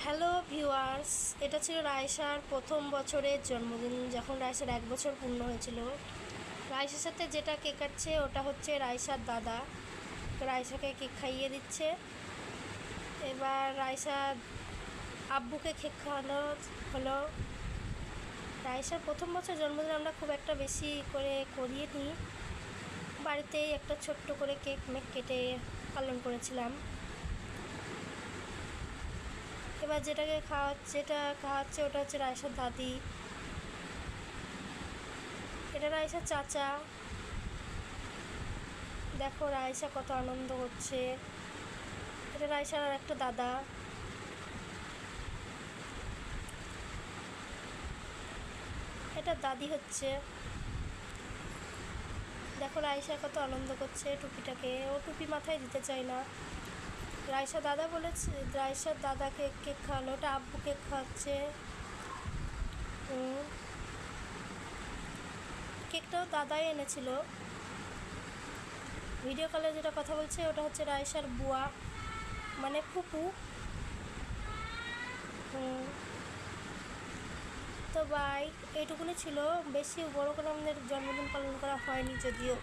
Hello viewers, এটা ছিল রায়সার প্রথম বছরের জন্মদিন, যখন রায়সার 1 বছর পূর্ণ হয়েছিল। রায়সার সাথে যেটা কেক কাটছে ওটা হচ্ছে রায়সার দাদা। রায়সাকে কেক খাইয়ে দিচ্ছে। এবার রায়সা আব্বুকে কেক খাওয়ানো হলো। রায়সার প্রথম বছর জন্মদিন আমরা খুব একটা বেশি করে করিয়ে নিই, বাড়িতেই একটা ছোট্ট করে কেক কেটে পালন করেছিলাম। এবার যেটা খাওয়াচ্ছে ওটা হচ্ছে রায়সার দাদি, এটা রায়সার চাচা। দেখো রায়সা কত আনন্দ হচ্ছে। এটা রায়সার আর একটা দাদা। এটা দাদি হচ্ছে। দেখো রায়সা কত আনন্দ করছে টুপিটাকে, ও টুপি মাথায় দিতে চায় না। রায়সা দাদা বলেছে, রায়সার দাদাকে কেক খাওয়ালো, ওটা আব্বু কেক খাওয়াচ্ছে। কেকটাও দাদাই এনেছিল। ভিডিও কলে যেটা কথা বলছে ওটা হচ্ছে রায়সার বুয়া, মানে ফুপু। তো বাই, এইটুকুনি ছিল, বেশি বড় করে আমাদের জন্মদিন পালন করা হয়নি যদিও।